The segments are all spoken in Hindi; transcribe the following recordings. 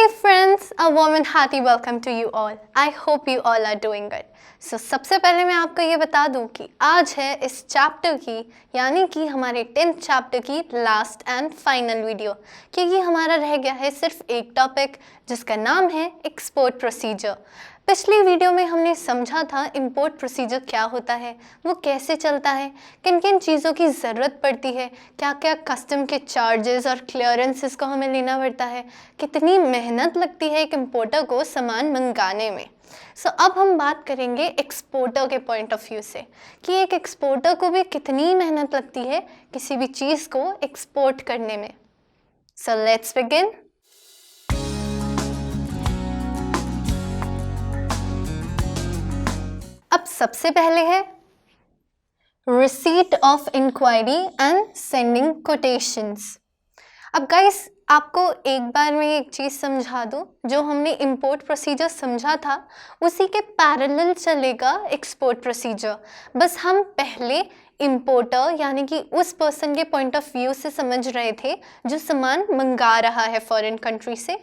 Hey friends, a warm and hearty welcome to you all. I hope you all are doing good. So सबसे पहले मैं आपको ये बता दूं कि आज है इस चैप्टर की यानी कि हमारे 10th चैप्टर की लास्ट एंड फाइनल वीडियो, क्योंकि हमारा रह गया है सिर्फ एक टॉपिक जिसका नाम है एक्सपोर्ट प्रोसीजर। पिछली वीडियो में हमने समझा था इंपोर्ट प्रोसीजर क्या होता है, वो कैसे चलता है, किन किन चीज़ों की ज़रूरत पड़ती है, क्या क्या कस्टम के चार्जेस और क्लियरेंसेस को हमें लेना पड़ता है, कितनी मेहनत लगती है एक इम्पोर्टर को सामान मंगाने में। सो अब हम बात करेंगे एक्सपोर्टर के पॉइंट ऑफ व्यू से कि एक एक्सपोर्टर को भी कितनी मेहनत लगती है किसी भी चीज़ को एक्सपोर्ट करने में। So let's begin. अब सबसे पहले है receipt of inquiry and sending quotations. अब गाइस आपको एक बार मैं एक चीज़ समझा दूँ, जो हमने इंपोर्ट प्रोसीजर समझा था उसी के पैरेलल चलेगा एक्सपोर्ट प्रोसीजर। बस हम पहले इंपोर्टर यानी कि उस पर्सन के पॉइंट ऑफ व्यू से समझ रहे थे जो सामान मंगा रहा है फॉरेन कंट्री से।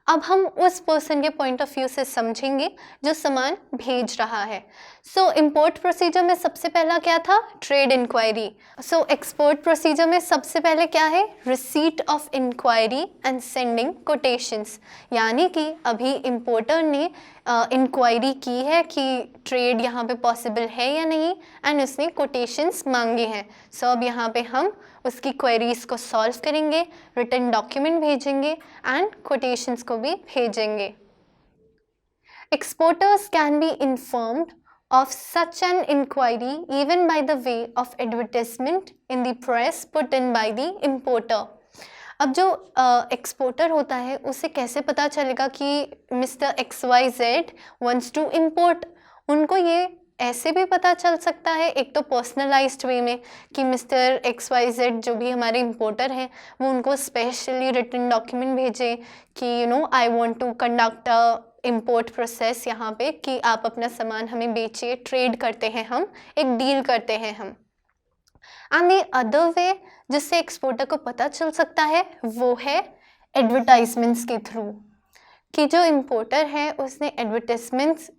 अब हम उस पर्सन के पॉइंट ऑफ व्यू से समझेंगे जो सामान भेज रहा है। सो इंपोर्ट प्रोसीजर में सबसे पहला क्या था? Trade inquiry. So export procedure में सबसे पहले क्या है? Receipt of inquiry and sending quotations, यानी कि अभी इंपोर्टर ने इंक्वायरी की है कि ट्रेड यहाँ पे पॉसिबल है या नहीं एंड उसने कोटेशंस मांगे हैं। सो अब यहाँ पे हम उसकी क्वेरीज को सॉल्व करेंगे, रिटन डॉक्यूमेंट भेजेंगे एंड कोटेशंस को भी भेजेंगे। Exporters can be informed of such an inquiry even by the way of advertisement in the press put in by the importer. अब जो एक्सपोर्टर होता है उसे कैसे पता चलेगा कि mister XYZ wants to import? उनको ये ऐसे भी पता चल सकता है, एक तो पर्सनलाइज्ड वे में कि मिस्टर XYZ जो भी हमारे इंपोर्टर हैं वो उनको स्पेशली रिटन डॉक्यूमेंट भेजे कि I want to conduct a import process यहाँ पे कि आप अपना सामान हमें बेचिए, ट्रेड करते हैं हम, एक डील करते हैं हम। एंड द अदर वे जिससे एक्सपोर्टर को पता चल सकता है वो है एडवर्टाइजमेंट्स के थ्रू, कि जो इम्पोर्टर है उसने एडवर्टाइजमेंट्स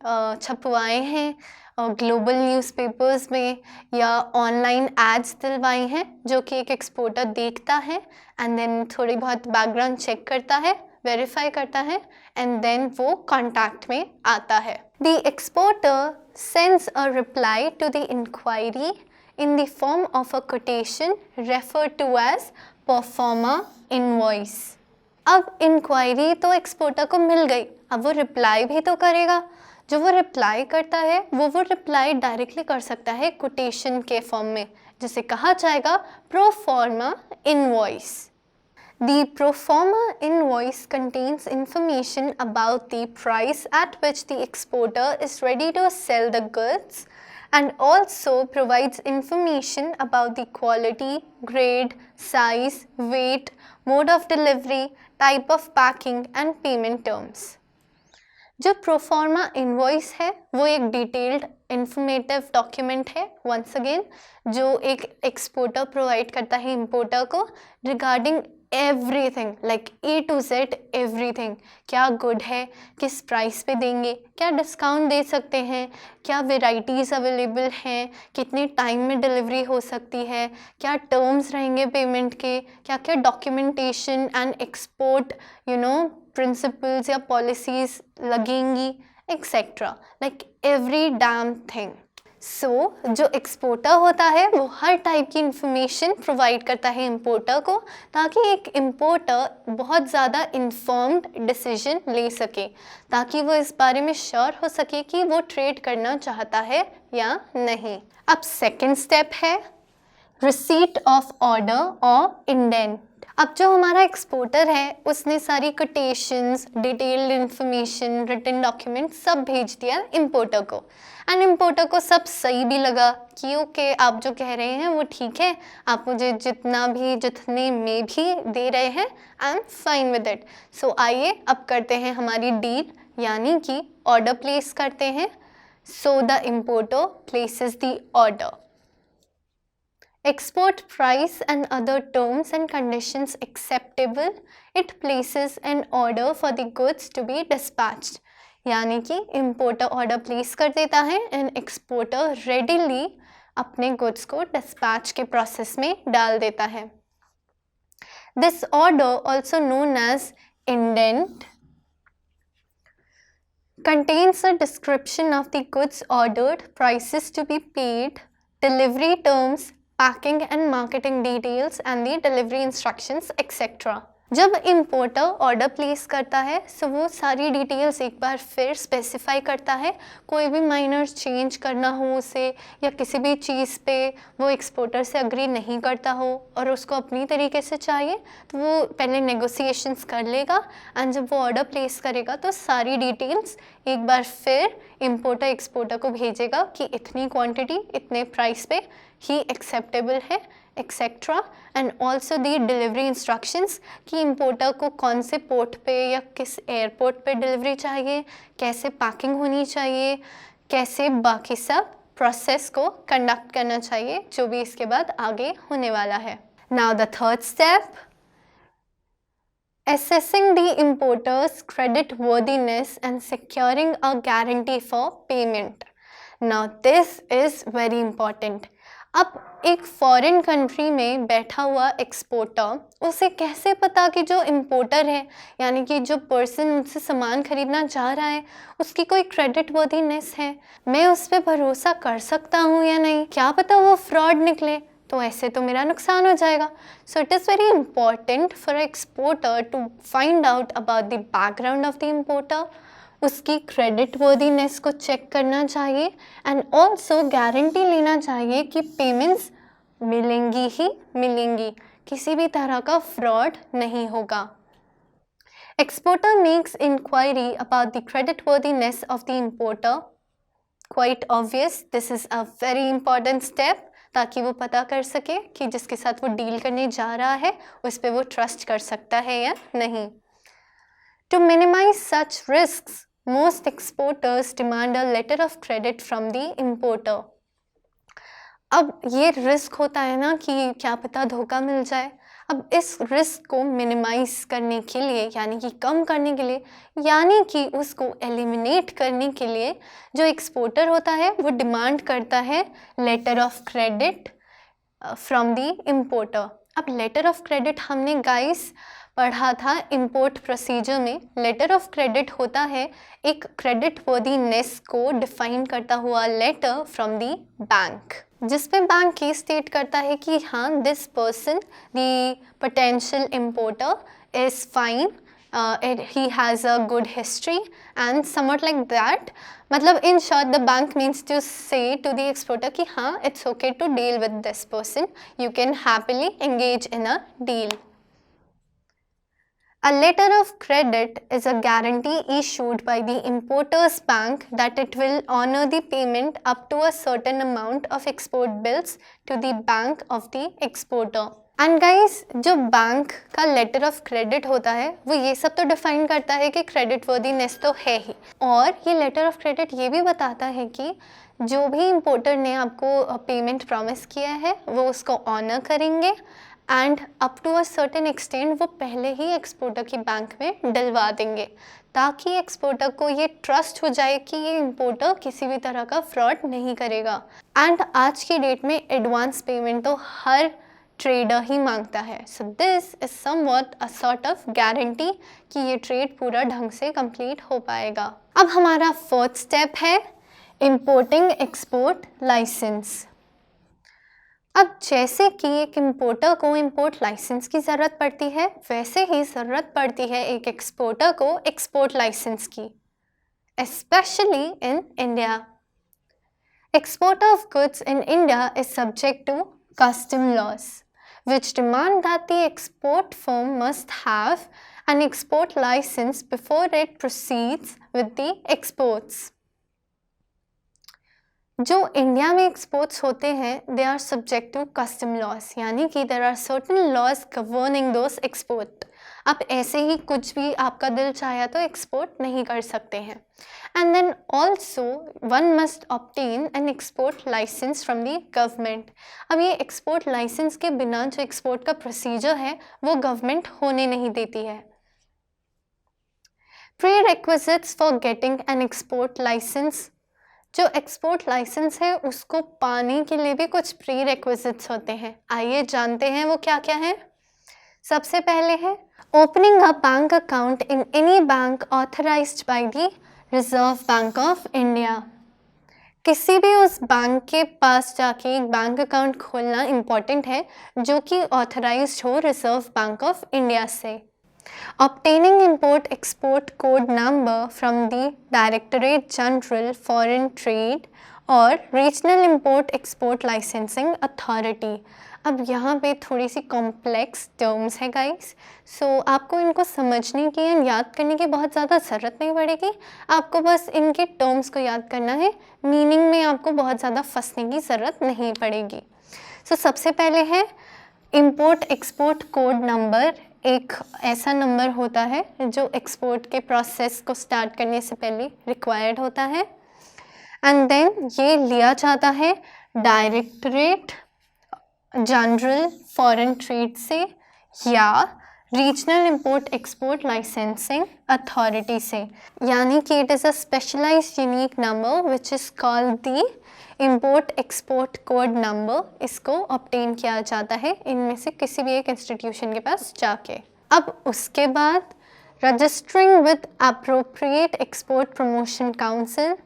छपवाए हैं ग्लोबल न्यूज़पेपर्स में या ऑनलाइन एड्स दिलवाए हैं, जो कि एक एक्सपोर्टर देखता है एंड देन थोड़ी बहुत बैकग्राउंड चेक करता है, वेरीफाई करता है एंड देन वो कॉन्टैक्ट में आता है। The exporter sends a reply to the inquiry in the form of a quotation referred to as performa invoice. अब इंक्वायरी तो एक्सपोर्टर को मिल गई, अब वो रिप्लाई भी तो करेगा। जो वो रिप्लाई करता है वो रिप्लाई डायरेक्टली कर सकता है कोटेशन के फॉर्म में, जिसे कहा जाएगा proforma invoice. The pro forma invoice contains information about the price at which the exporter is ready to sell the goods and also provides information about the quality, grade, size, weight, mode of delivery, type of packing and payment terms. जो प्रोफॉर्मा इनवॉइस है वो एक डिटेल्ड इंफॉर्मेटिव डॉक्यूमेंट है, वंस अगेन, जो एक एक्सपोर्टर प्रोवाइड करता है इंपोर्टर को regarding everything, like A to Z everything. क्या गुड है, किस प्राइस पे देंगे, क्या डिस्काउंट दे सकते हैं, क्या वेराइटीज़ अवेलेबल हैं, कितने टाइम में डिलीवरी हो सकती है, क्या टर्म्स रहेंगे पेमेंट के, क्या क्या डॉक्यूमेंटेशन एंड एक्सपोर्ट प्रिंसिपल्स या पॉलिसीज़ लगेंगी, etcetera, like every damn thing. So जो एक्सपोर्टर होता है वो हर टाइप की इंफॉर्मेशन प्रोवाइड करता है इंपोर्टर को, ताकि एक इंपोर्टर बहुत ज़्यादा इन्फॉर्म्ड डिसीजन ले सके, ताकि वो इस बारे में श्योर हो सके कि वो ट्रेड करना चाहता है या नहीं। अब सेकंड स्टेप है रिसीट ऑफ ऑर्डर और इंडेंट। अब जो हमारा एक्सपोर्टर है उसने सारी quotations, detailed information, written document सब भेज दिया इंपोर्टर को एंड इंपोर्टर को सब सही भी लगा कि ओके आप जो कह रहे हैं वो ठीक है, आप मुझे जितने में भी दे रहे हैं I am fine with it. So आइए अब करते हैं हमारी डील, यानी कि ऑर्डर प्लेस करते हैं। So the importer places the order. export price and other terms and conditions acceptable, it places an order for the goods to be dispatched. यानी कि importer order place कर देता है and exporter readily अपने goods को dispatch के process में डाल देता है. This order, also known as indent, contains a description of the goods ordered, prices to be paid, delivery terms, packing and marketing details and the delivery instructions etc. जब इम्पोर्टर ऑर्डर प्लेस करता है सो वो सारी डिटेल्स एक बार फिर स्पेसिफाई करता है. कोई भी माइनर चेंज करना हो उसे या किसी भी चीज़ पे वो एक्सपोर्टर से अग्री नहीं करता हो और उसको अपनी तरीके से चाहिए तो वो पहले नेगोशिएशंस कर लेगा एंड जब वो ऑर्डर प्लेस करेगा तो सारी डिटेल्स एक बार फिर इम्पोर्टर एक्सपोर्टर को भेजेगा कि इतनी क्वांटिटी इतने प्राइस पे ही एक्सेप्टेबल है etcetera. And also the delivery instructions कि इम्पोर्टर को कौन से पोर्ट पे या किस एयरपोर्ट पे डिलीवरी चाहिए, कैसे पैकिंग होनी चाहिए, कैसे बाकी सब प्रोसेस को कंडक्ट करना चाहिए जो भी इसके बाद आगे होने वाला है. Now the third step, assessing the importer's credit worthiness and securing a guarantee for payment. Now this is very important. अब एक फॉरेन कंट्री में बैठा हुआ एक्सपोर्टर उसे कैसे पता कि जो इम्पोर्टर है यानी कि जो पर्सन मुझसे सामान खरीदना चाह रहा है उसकी कोई क्रेडिट वर्दीनेस है, मैं उस पर भरोसा कर सकता हूँ या नहीं, क्या पता वो फ्रॉड निकले तो ऐसे तो मेरा नुकसान हो जाएगा. So it is very important for exporter to find out about the background of the importer, उसकी क्रेडिट वर्दीनेस को चेक करना चाहिए एंड ऑल्सो गारंटी लेना चाहिए कि पेमेंट्स मिलेंगी ही मिलेंगी, किसी भी तरह का फ्रॉड नहीं होगा. Exporter makes inquiry about the credit worthiness of the importer. Quite obvious, this is a very important step ताकि वो पता कर सके कि जिसके साथ वो डील करने जा रहा है उस पर वो ट्रस्ट कर सकता है या नहीं. To minimize such risks, most exporters demand a letter of credit from the importer. अब ये रिस्क होता है ना कि क्या पता धोखा मिल जाए. अब इस रिस्क को मिनिमाइज करने के लिए यानी कि कम करने के लिए यानी कि उसको एलिमिनेट करने के लिए जो एक्सपोर्टर होता है वो डिमांड करता है letter of credit from the importer. अब लेटर ऑफ क्रेडिट हमने गाइस पढ़ा था इंपोर्ट प्रोसीजर में. लेटर ऑफ क्रेडिट होता है एक क्रेडिट वर्दीनेस को डिफाइन करता हुआ लेटर फ्रॉम द बैंक जिसमें बैंक ये स्टेट करता है कि हाँ this person the potential importer is fine, he has a good history and somewhat like that. मतलब in short the bank means to say to the exporter कि हाँ it's okay to deal with this person, you can happily engage in a deal. A letter of credit is a guarantee issued by the importer's bank that it will honor the payment up to a certain amount of export bills to the bank of the exporter. And guys जो बैंक का लेटर ऑफ क्रेडिट होता है वो ये सब तो डिफाइन करता है कि क्रेडिट वर्दीनेस तो है ही, और ये लेटर ऑफ क्रेडिट ये भी बताता है कि जो भी इम्पोर्टर ने आपको पेमेंट प्रॉमिस किया है वो उसको ऑनर करेंगे and up to a certain extent वो पहले ही एक्सपोर्टर की बैंक में डलवा देंगे ताकि एक्सपोर्टर को ये ट्रस्ट हो जाए कि ये इम्पोर्टर किसी भी तरह का फ्रॉड नहीं करेगा. एंड आज की डेट में एडवांस पेमेंट तो हर ट्रेडर ही मांगता है. So this is somewhat a sort of guarantee कि ये ट्रेड पूरा ढंग से कंप्लीट हो पाएगा. अब हमारा फोर्थ स्टेप है इंपोर्टिंग एक्सपोर्ट लाइसेंस. अब जैसे कि एक इम्पोर्टर को इंपोर्ट लाइसेंस की ज़रूरत पड़ती है वैसे ही ज़रूरत पड़ती है एक एक्सपोर्टर को एक्सपोर्ट लाइसेंस की, especially in India. Export of goods in India is subject to custom laws, which demand that the export firm must have an export license before it proceeds with the exports. जो इंडिया में एक्सपोर्ट्स होते हैं they are subject to custom laws यानी कि there are certain laws governing those export. आप ऐसे ही कुछ भी आपका दिल चाहा तो एक्सपोर्ट नहीं कर सकते हैं। And then also one must obtain an export licence from the government. अब ये एक्सपोर्ट लाइसेंस के बिना जो एक्सपोर्ट का प्रोसीजर है वो गवर्नमेंट होने नहीं देती है। Prerequisites for getting an export licence, जो एक्सपोर्ट लाइसेंस है उसको पाने के लिए भी कुछ प्री रिक्विजिट्स होते हैं। आइए जानते हैं वो क्या क्या है। सबसे पहले है opening a bank account in any bank authorised by the reserve bank of India. किसी भी उस बैंक के पास जाके एक बैंक अकाउंट खोलना इम्पॉर्टेंट है जो कि ऑथराइज्ड हो रिजर्व बैंक ऑफ इंडिया से। Obtaining Import-Export Code Number from the Directorate General Foreign Trade और Regional Import-Export Licensing Authority। अब यहाँ पे थोड़ी सी कॉम्प्लेक्स टर्म्स है गाइस, सो आपको इनको समझने की एंड याद करने की बहुत ज़्यादा ज़रूरत नहीं पड़ेगी। आपको बस इनके टर्म्स को याद करना है, मीनिंग में आपको बहुत ज़्यादा फंसने की ज़रूरत नहीं पड़ेगी। सो सबसे पहले है इम्पोर्ट एक्सपोर्ट कोड नंबर। एक ऐसा नंबर होता है जो एक्सपोर्ट के प्रोसेस को स्टार्ट करने से पहले रिक्वायर्ड होता है एंड देन ये लिया जाता है डायरेक्टरेट जनरल फॉरेन ट्रेड से या regional import export licensing authority से, यानी कि it is a specialised unique number which is called the import export code number. इसको ऑब्टेन किया जाता है इनमें से किसी भी एक इंस्टीट्यूशन के पास जाके। अब उसके बाद registering with appropriate export promotion council.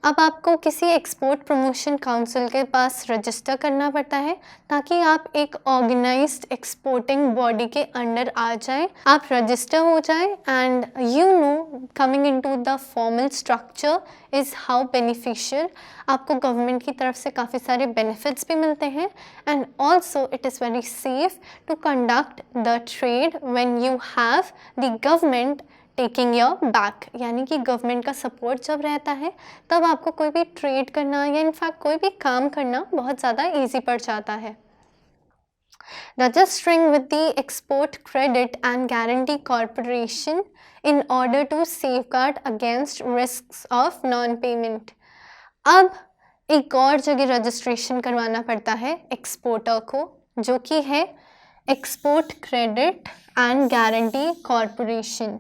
अब आपको किसी एक्सपोर्ट प्रमोशन काउंसिल के पास रजिस्टर करना पड़ता है ताकि आप एक ऑर्गेनाइज्ड एक्सपोर्टिंग बॉडी के अंडर आ जाएं, आप रजिस्टर हो जाएं and you know coming into the formal structure is how beneficial. आपको गवर्नमेंट की तरफ से काफ़ी सारे बेनिफिट्स भी मिलते हैं and also it is very safe to conduct the trade when you have the government taking your back, यानी कि गवर्नमेंट का सपोर्ट जब रहता है तब आपको कोई भी ट्रेड करना या इनफैक्ट कोई भी काम करना बहुत ज़्यादा इजी पड़ जाता है। Registering with the export credit and guarantee corporation in order to safeguard against risks of non payment. अब एक और जगह रजिस्ट्रेशन करवाना पड़ता है एक्सपोर्टर को, जो कि है export credit and guarantee corporation.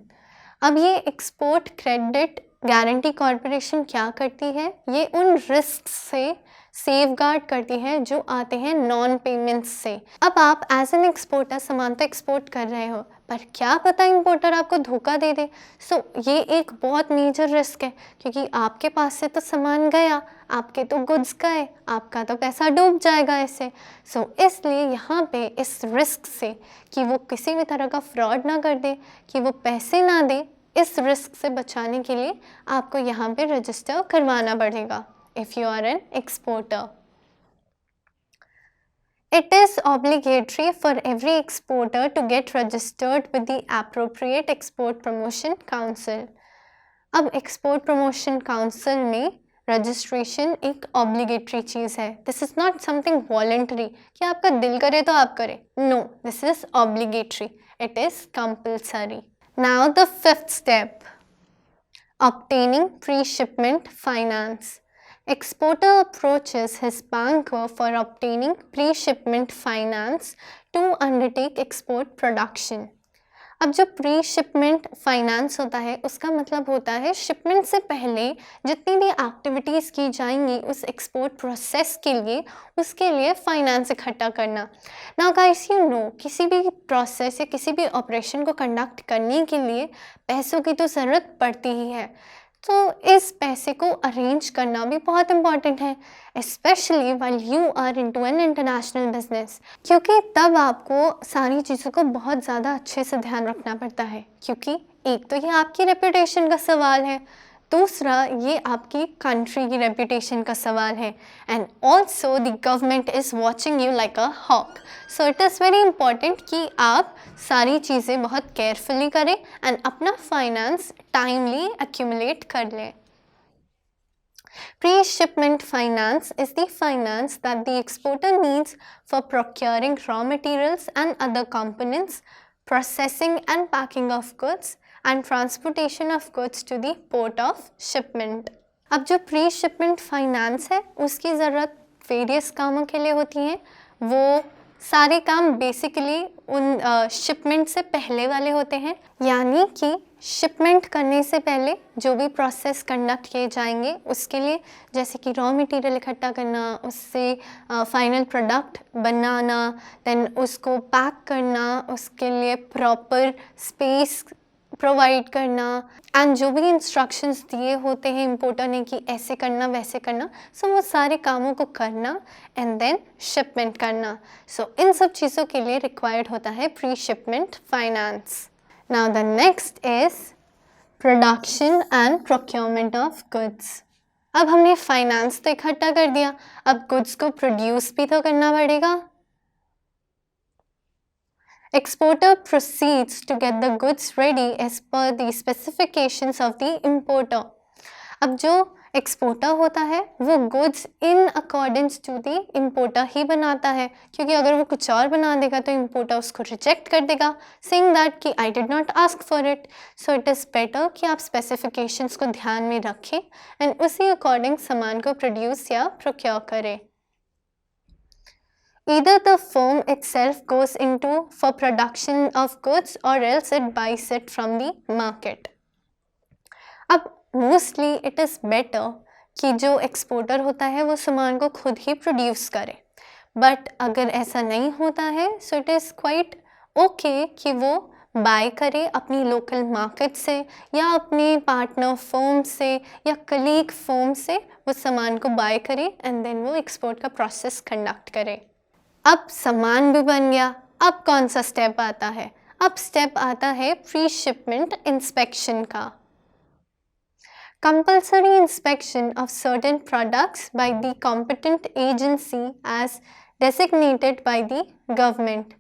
अब ये एक्सपोर्ट क्रेडिट गारंटी कॉरपोरेशन क्या करती है, ये उन रिस्क से सेफगार्ड करती है जो आते हैं नॉन पेमेंट्स से। अब आप एज एन एक्सपोर्टर सामान तो एक्सपोर्ट कर रहे हो, पर क्या पता इंपोर्टर आपको धोखा दे दे। सो ये एक बहुत मेजर रिस्क है क्योंकि आपके पास से तो सामान गया, आपके तो गुड्स गए, आपका तो पैसा डूब जाएगा ऐसे। सो इसलिए यहाँ पे इस रिस्क से कि वो किसी भी तरह का फ्रॉड ना कर दे, कि वो पैसे ना दे, इस रिस्क से बचाने के लिए आपको यहाँ पे रजिस्टर करवाना पड़ेगा if you are an exporter. It is obligatory for every exporter to get registered with the appropriate export promotion council. अब export promotion council में रजिस्ट्रेशन एक ऑब्लिगेटरी चीज़ है। This is not something voluntary कि आपका दिल करे तो आप करें, no, this is obligatory, it is compulsory. Now the fifth step, obtaining pre-shipment finance. Exporter approaches his banker for obtaining pre-shipment finance to undertake export production. अब जो प्री शिपमेंट फाइनेंस होता है उसका मतलब होता है शिपमेंट से पहले जितनी भी एक्टिविटीज़ की जाएंगी उस एक्सपोर्ट प्रोसेस के लिए, उसके लिए फाइनेंस इकट्ठा करना। नाउ गाइस यू नो, किसी भी प्रोसेस या किसी भी ऑपरेशन को कंडक्ट करने के लिए पैसों की तो ज़रूरत पड़ती ही है, तो इस पैसे को अरेंज करना भी बहुत इम्पॉर्टेंट है, specially while you are into an international business, क्योंकि तब आपको सारी चीज़ों को बहुत ज़्यादा अच्छे से ध्यान रखना पड़ता है, क्योंकि एक तो ये आपकी रेपुटेशन का सवाल है, दूसरा ये आपकी कंट्री की रेपुटेशन का सवाल है and also the government is watching you like a hawk. So it is very important कि आप सारी चीज़ें बहुत केयरफुली करें एंड अपना फाइनेंस टाइमली एक्यूमुलेट कर लें। Pre-shipment finance is the finance that the exporter needs for procuring raw materials and other components processing and packing of goods and transportation of goods to the port of shipment. अब जो प्री शिपमेंट फाइनेंस है उसकी ज़रूरत वेरियस कामों के लिए होती है। वो सारे काम बेसिकली उन शिपमेंट से पहले वाले होते हैं, यानी कि शिपमेंट करने से पहले जो भी प्रोसेस कंडक्ट किए जाएंगे उसके लिए, जैसे कि रॉ मटेरियल इकट्ठा करना, उससे फाइनल प्रोडक्ट बनाना, देन उसको पैक करना, उसके लिए प्रॉपर स्पेस प्रोवाइड करना, एंड जो भी इंस्ट्रक्शंस दिए होते हैं इम्पोर्टर ने कि ऐसे करना वैसे करना, सो वो सारे कामों को करना एंड देन शिपमेंट करना। सो इन सब चीज़ों के लिए रिक्वायर्ड होता है pre shipment finance. Now the next is production and procurement of goods. अब हमने फाइनेंस तो इकट्ठा कर दिया, अब गुड्स को प्रोड्यूस भी तो करना पड़ेगा। Exporter proceeds to get the goods ready as per the specifications of the importer. अब जो एक्सपोर्टर होता है वो goods in accordance to the importer ही बनाता है, क्योंकि अगर वो कुछ और बना देगा तो इम्पोर्टर उसको रिजेक्ट कर देगा, सेइंग दैट कि I did not ask for it. So it is better कि आप स्पेसिफिकेशंस को ध्यान में रखें एंड उसी अकॉर्डिंग सामान को प्रोड्यूस या प्रोक्योर करें। Either the firm itself goes into for production of goods or else it buys it from the market. अब मोस्टली इट इज़ बेटर कि जो एक्सपोर्टर होता है वो सामान को खुद ही प्रोड्यूस करे, बट अगर ऐसा नहीं होता है so it is quite okay कि वो बाय करे अपनी लोकल मार्केट से या अपने पार्टनर फर्म से या कलीग फर्म से वो सामान को बाय करे एंड देन वो एक्सपोर्ट का प्रोसेस कंडक्ट करे। अब सामान भी बन गया, अब कौन सा स्टेप आता है? अब स्टेप आता है प्री शिपमेंट इंस्पेक्शन का। Compulsory inspection of certain products by the competent agency as designated by the government.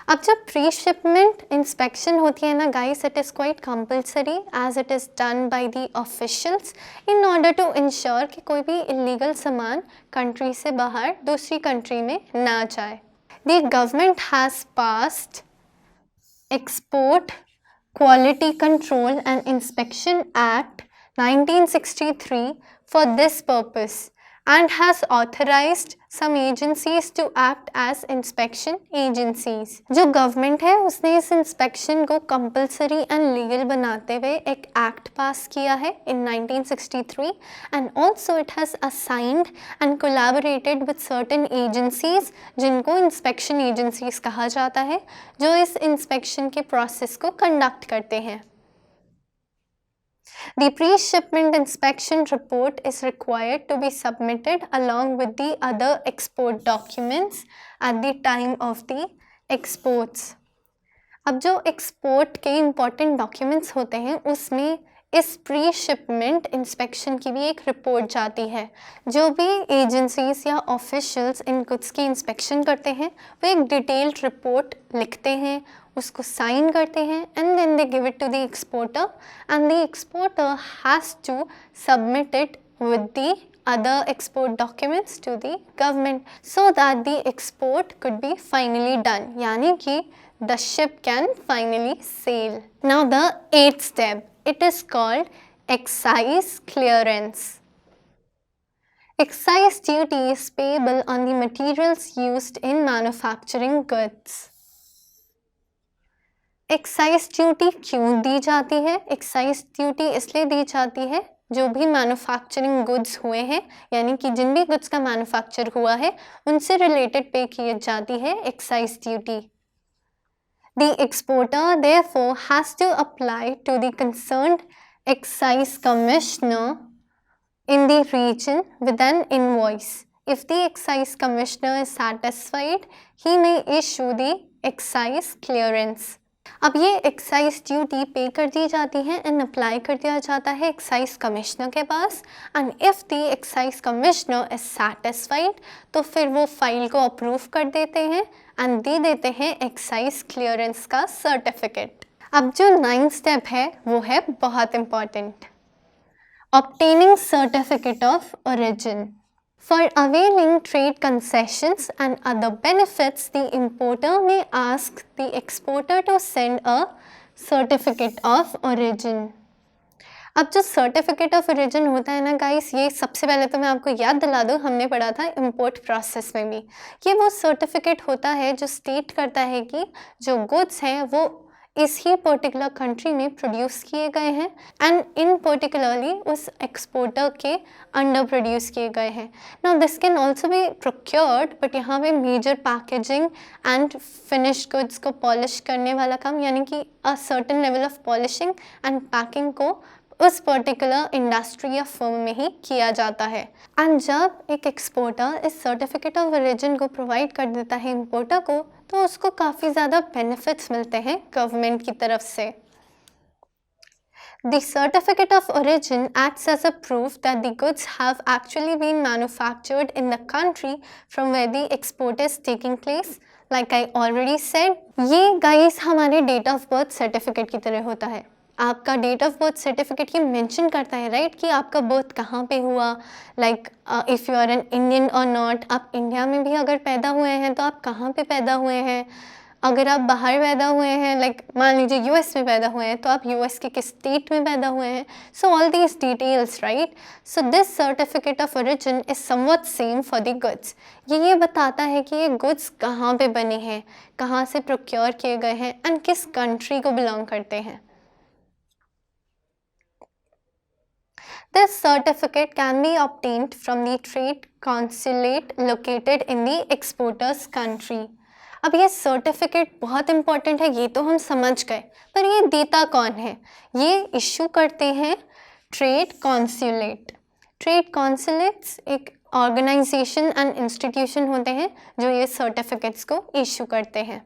अब जब प्री शिपमेंट इंस्पेक्शन होती है ना guys, it is quite compulsory as it is done by the officials in order to ensure कि कोई भी इलीगल सामान कंट्री से बाहर दूसरी कंट्री में ना जाए। The government has passed export quality control and inspection act 1963 for this purpose and has authorized some agencies to act as inspection agencies. जो गवर्नमेंट है उसने इस इंस्पेक्शन को कंपलसरी एंड लीगल बनाते हुए एक एक्ट पास किया है in 1963 and also it has assigned and collaborated with certain agencies जिनको इंस्पेक्शन एजेंसीज कहा जाता है, जो इस इंस्पेक्शन के प्रोसेस को कंडक्ट करते हैं। The pre-shipment inspection report is required to be submitted along with the other export documents at the time of the exports. अब जो एक्सपोर्ट के इम्पॉर्टेंट डॉक्यूमेंट्स होते हैं उसमें इस प्री शिपमेंट इंस्पेक्शन की भी एक रिपोर्ट जाती है। जो भी एजेंसीज या ऑफिशियल्स इन गुड्स की इंस्पेक्शन करते हैं वो एक डिटेल्ड रिपोर्ट लिखते हैं, उसको साइन करते हैं and then they give it to the exporter and the exporter has to submit it with the other export documents to the government so that the export could be finally done, यानी कि the ship can finally sail. Now the 8th step, it is called excise clearance. Excise duty is payable on the materials used in manufacturing goods. Excise duty क्यों दी जाती है? एक्साइज ड्यूटी इसलिए दी जाती है जो भी मैन्युफैक्चरिंग गुड्स हुए हैं, यानी कि जिन भी गुड्स का मैन्युफैक्चर हुआ है उनसे रिलेटेड पे की जाती है excise duty. The exporter therefore has to apply to the concerned excise commissioner in the region with an invoice. If the excise commissioner is satisfied he may issue the excise clearance. अब ये एक्साइज ड्यूटी पे कर दी जाती है एंड अप्लाई कर दिया जाता है एक्साइज कमिश्नर के पास, and if the excise commissioner is satisfied तो फिर वो फाइल को अप्रूव कर देते हैं एंड दे देते हैं एक्साइज क्लियरेंस का सर्टिफिकेट। अब जो 9th स्टेप है वो है बहुत important, obtaining certificate of origin. For availing trade concessions and other benefits, the importer may ask the exporter to send a certificate of origin. अब जो सर्टिफिकेट ऑफ ओरिजिन होता है ना गाइस, ये सबसे पहले तो मैं आपको याद दिला दूँ, हमने पढ़ा था इंपोर्ट प्रोसेस में भी। ये वो सर्टिफिकेट होता है जो स्टेट करता है कि जो गुड्स हैं वो इस ही पर्टिकुलर कंट्री में प्रोड्यूस किए गए हैं एंड इन पर्टिकुलरली उस एक्सपोर्टर के अंडर प्रोड्यूस किए गए हैं। Now this can also be procured, but यहाँ पे major packaging and finish goods को पॉलिश करने वाला काम, यानी कि a certain level of polishing and packing को उस पर्टिकुलर इंडस्ट्री या फर्म में ही किया जाता है। एंड जब एक एक्सपोर्टर इस सर्टिफिकेट ऑफ ओरिजिन को प्रोवाइड कर देता है इंपोर्टर को, तो उसको काफ़ी ज़्यादा बेनिफिट्स मिलते हैं गवर्नमेंट की तरफ से। The certificate of origin acts as a proof that the goods have actually been manufactured in the country from where the export is taking place. Like I already said, ये गाइस हमारे डेट ऑफ बर्थ सर्टिफिकेट की तरह होता है। आपका डेट ऑफ बर्थ सर्टिफिकेट ये मेंशन करता है राइट कि आपका बर्थ कहाँ पे हुआ, like if you are an Indian और नॉट, आप इंडिया में भी अगर पैदा हुए हैं तो आप कहाँ पे पैदा हुए हैं, अगर आप बाहर पैदा हुए हैं लाइक मान लीजिए यूएस में पैदा हुए हैं तो आप यूएस के किस स्टेट में पैदा हुए हैं। So all these details right. So this certificate of origin is somewhat same for the goods. ये बताता है कि ये गुड्स कहाँ पे बने हैं, कहाँ से प्रोक्योर किए गए हैं एंड किस कंट्री को बिलोंग करते हैं। This certificate can be obtained from the trade consulate located in the exporter's country. अब ये सर्टिफिकेट बहुत इम्पॉर्टेंट है, ये तो हम समझ गए, पर ये देता कौन है? ये इशू करते हैं ट्रेड कॉन्सुलेट। ट्रेड कॉन्सुलेट्स एक ऑर्गेनाइजेशन एंड इंस्टीट्यूशन होते हैं जो ये सर्टिफिकेट्स को इशू करते हैं।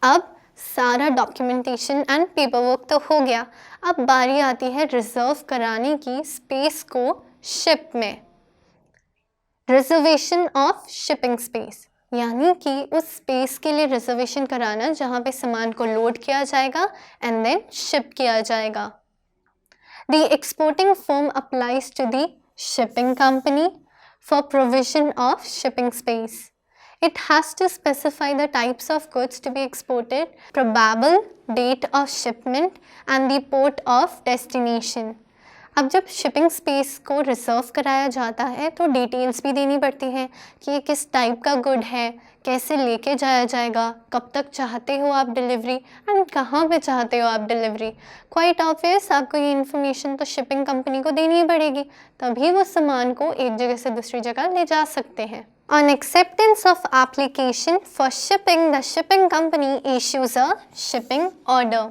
अब सारा डॉक्यूमेंटेशन एंड पेपर वर्क तो हो गया, अब बारी आती है रिजर्व कराने की स्पेस को शिप में। रिजर्वेशन ऑफ शिपिंग स्पेस, यानी कि उस स्पेस के लिए रिजर्वेशन कराना जहाँ पे सामान को लोड किया जाएगा एंड देन शिप किया जाएगा। The exporting firm applies to the shipping company for provision of shipping space. It has to specify the types of goods to be exported, probable date of shipment and the port of destination. अब जब शिपिंग स्पेस को रिजर्व कराया जाता है तो डिटेल्स भी देनी पड़ती हैं कि ये किस टाइप का गुड है, कैसे लेके जाया जाएगा, कब तक चाहते हो आप डिलीवरी एंड कहाँ पे चाहते हो आप डिलीवरी। क्वाइट ऑब्वियस आपको ये इन्फॉर्मेशन तो शिपिंग कंपनी को देनी ही पड़ेगी, तभी वो सामान को एक जगह से दूसरी जगह ले जा सकते हैं। On acceptance of application for shipping, the shipping company issues a shipping order.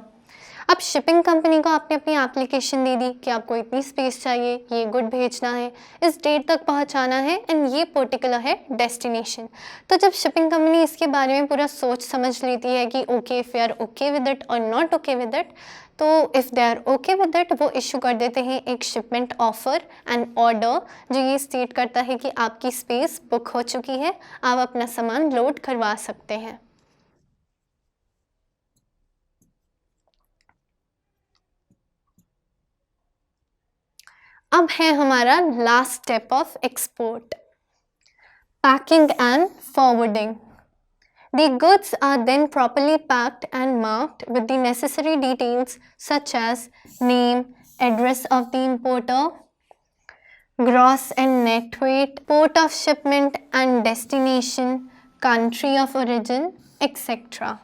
अब शिपिंग कंपनी को आपने अपनी एप्लीकेशन दे दी कि आपको इतनी स्पेस चाहिए, ये गुड भेजना है, इस डेट तक पहुंचाना है एंड ये पर्टिकुलर है डेस्टिनेशन। तो जब शिपिंग कंपनी इसके बारे में पूरा सोच समझ लेती है कि okay if you are okay with it और नॉट ओके विद इट, तो if they are okay with it वो इशू कर देते हैं एक शिपमेंट ऑफर एंड ऑर्डर जो ये स्टेट करता है कि आपकी स्पेस बुक हो चुकी है, आप अपना सामान लोड करवा सकते हैं। अब है हमारा last step of export, packing and forwarding. The goods are then properly packed and marked with the necessary details such as name, address of the importer, gross and net weight, port of shipment and destination, country of origin, etc.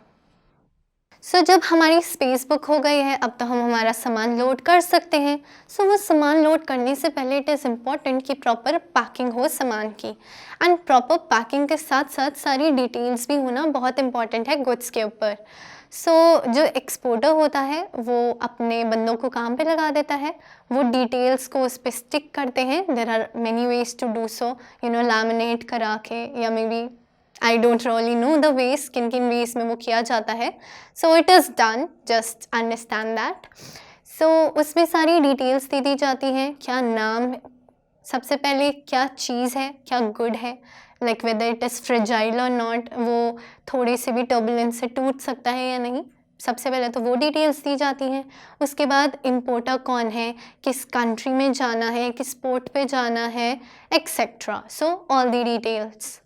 सो जब हमारी स्पेस बुक हो गई है, अब तो हम हमारा सामान लोड कर सकते हैं। सो वो सामान लोड करने से पहले इट इज़ इम्पॉर्टेंट कि प्रॉपर पैकिंग हो सामान की, एंड प्रॉपर पैकिंग के साथ साथ सारी डिटेल्स भी होना बहुत इम्पॉर्टेंट है गुड्स के ऊपर। सो जो एक्सपोर्टर होता है वो अपने बंदों को काम पे लगा देता है, वो डिटेल्स को उस पर स्टिक करते हैं। There are many ways to do so, you know, laminate करा के या maybe I don't really know the ways, किन किन वेज में वो किया जाता है। So it is done, just understand that. So उसमें सारी डिटेल्स दे दी जाती हैं, क्या नाम है, सबसे पहले क्या चीज़ है, क्या गुड है, like whether it is fragile और नॉट, वो थोड़े से भी टर्बुलेंस से टूट सकता है या नहीं, सबसे पहले तो वो डिटेल्स दी जाती हैं, उसके बाद इम्पोर्टर कौन है, किस कंट्री में जाना है, किस पोर्ट पे जाना है, etcetera. So all the details.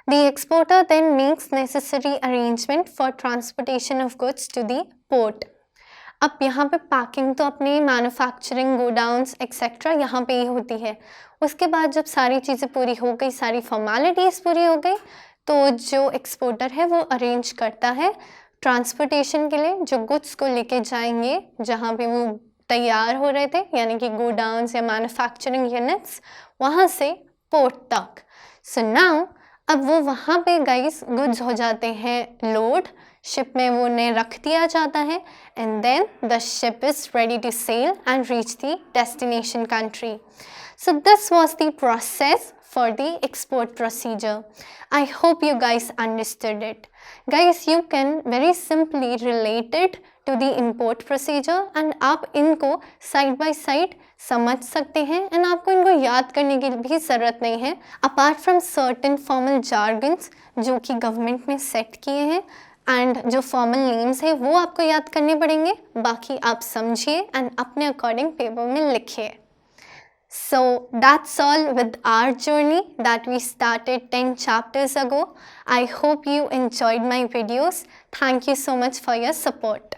The exporter then makes necessary arrangement for transportation of goods to the port. अब यहाँ पे पैकिंग तो अपनी मैन्युफैक्चरिंग गोडाउन्स एक्सेट्रा यहाँ पे ही होती है. उसके बाद जब सारी चीज़ें पूरी हो गई, सारी फॉर्मेलिटीज़ पूरी हो गई, तो जो एक्सपोर्टर है वो अरेंज करता है ट्रांसपोर्टेशन के लिए जो गुड्स को लेके जाएंगे जहाँ पे वो तैयार हो रहे थे, यानी कि गोडाउन्स या मैन्युफैक्चरिंग यूनिट्स, वहाँ से पोर्ट तक. सो नाउ अब वो वहाँ पे गाइस गुड्स हो जाते हैं लोड, शिप में वो उन्हें रख दिया जाता है, and then the ship is ready to sail and reach the destination country. So this was the process for the export procedure. I hope you guys understood it. Guys, you can very simply relate it to the import procedure and आप इनको side by side समझ सकते हैं and आपको इनको याद करने की भी ज़रूरत नहीं है. Apart from certain formal jargons जो कि गवर्नमेंट ने सेट किए हैं एंड जो फॉर्मल नेम्स है वो आपको याद करने पड़ेंगे, बाकी आप समझिए एंड अपने अकॉर्डिंग पेपर में लिखिए. So that's all with our journey that we started 10 chapters ago. I hope you enjoyed my videos. Thank you so much for your support.